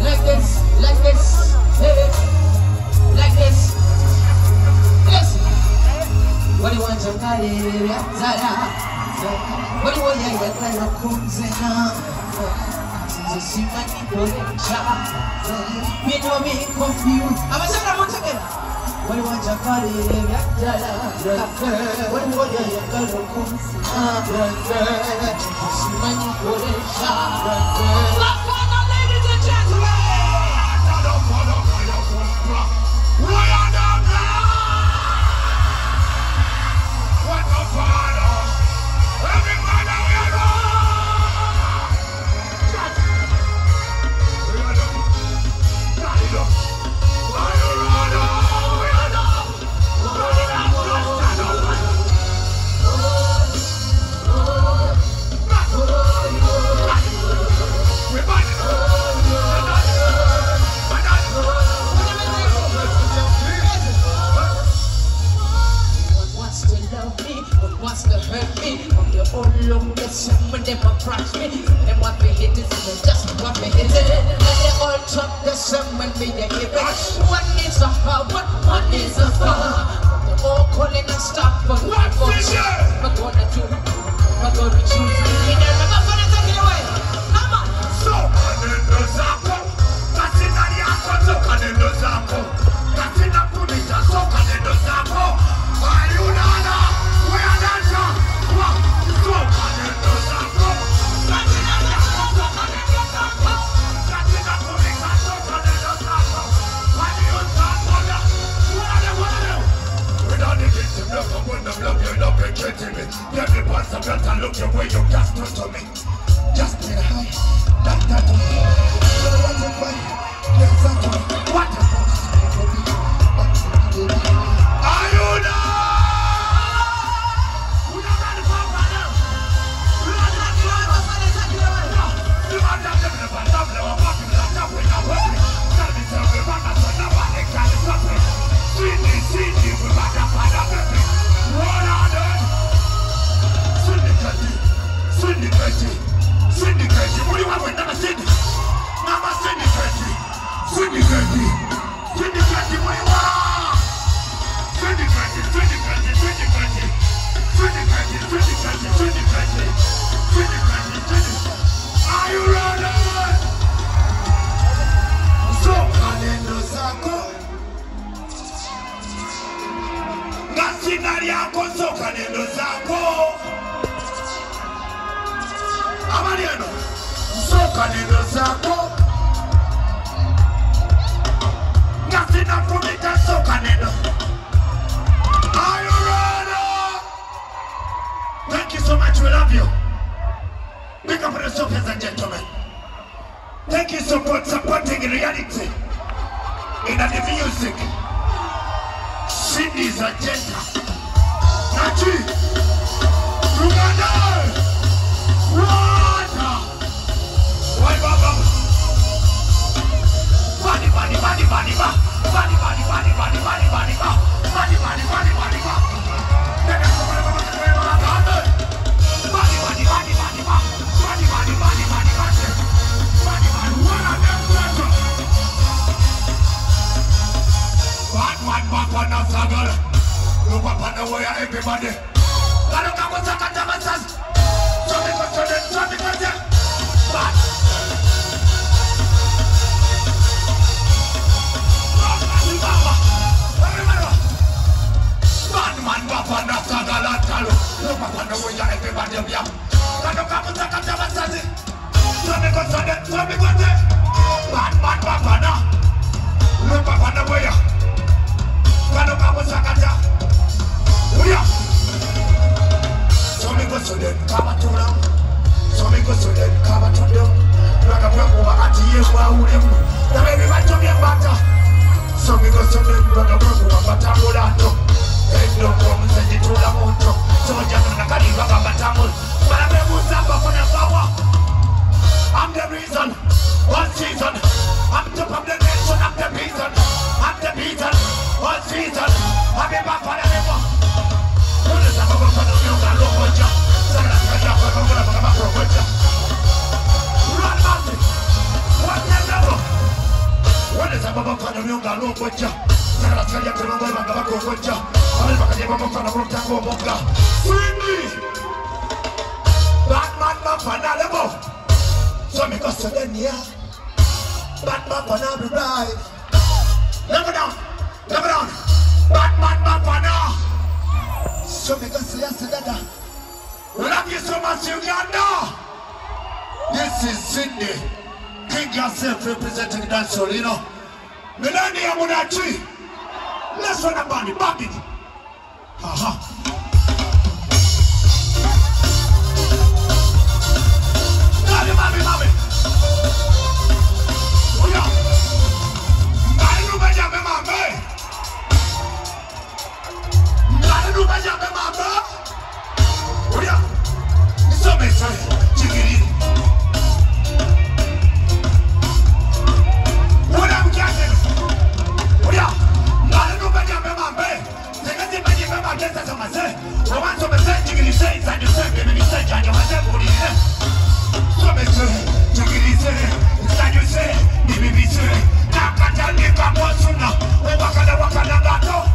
Like this, hey, like this. Yes. What do you want to carry? What do you want to get? What comes in now? See my people, me know me confused. I'm a second once again. What do you want to carry? What do you want to get? What comes in? See my people, some of them approach me, them want me hit this, just want me hit it. And they all talk the same when me they hear it. One is a power, one is a fire. They're all calling and stop for what for sure. I'm gonna do, I'm gonna choose. You never gonna take it away. Come on. So kanendo zako, kasina yako, so kanendo zako, kasina kumita, so kanendo zako. Ayunana, we are dancer. So kanendo zako, kasina yako, so kanendo zako, kasina kumita, so kanendo zako. Ayunana, what are they? We don't need to look up when I'm looking up and getting it. Every once I'm better look your way, you just don't to me. Just get high, that what the fuck? Are you now? We are ready for battle. We are ready for battle. We are ready for battle. We are walking like that. We are walking. Tell me, what that's what nobody can stop me. See, we are the father, baby. What are they? Syndicate, what do you want with Mama Cindy? Mama Syndicate, what do you want? Syndicate. Are you ready? So, kanendo zako, ngasina yako, so kanendo zako. Amariano, so kanendo zako, ngasina fumita, so kanendo. Are you ready? Thank you so much, we love you. Big up for yourself, ladies and gentlemen. Thank you so much for supporting reality in the music. Cindy's agenda. Nachi, Ruganda, Rwanda. Why, Baba? Body, body, body, body, body, body, body, body, body, body, body, body, body, body, body, body. Look up on the way, everybody. I don't know what's up at the massage. Something like that. But man, Papa, Nasagalantalo. Look up on the way, everybody. I don't know what's up at the massage. Something like that. Man, Papa, now. Look up on the way. Kano kamu sakata, uya. Somingo soden kama tulang, somingo soden kama tudung. Raga prabu wakati yewa ulem, tapi bibaca yang baca. Somingo soden raga prabu wakati mulano. Endo kong seji tulang untuk, soja menakari bapa batamul. Malam berusaha bapa bawa. I'm the reason, one season. I'm top of the nation, I'm the reason. I'm the reason. All season, I'm a back for the river. Who is a back for the river? bagongoja Sagala sikalia tero boy banga bagongoja Amel bakanye bamokana murukta ngomonga Swingi Batman mapana lebo So me go Sedenia Batman mapana be right Never down Batman mapana So me go Sedada We love you so much Uganda This is Sydney King yourself representing dancehall, you know. Millennia Munachi. Let's run a body, Bobby. Haha. Mami. Oh yeah. Mami, oh yeah. It's so messy. Chicken. What I'm getting? Oh yeah. Mami, I want to say, chicken is saying, and you say, baby, you say, and you want to put it in. So me say, chicken is saying, and you say, baby, say, now can't tell me about what's on now. Oh, wakanda, gato.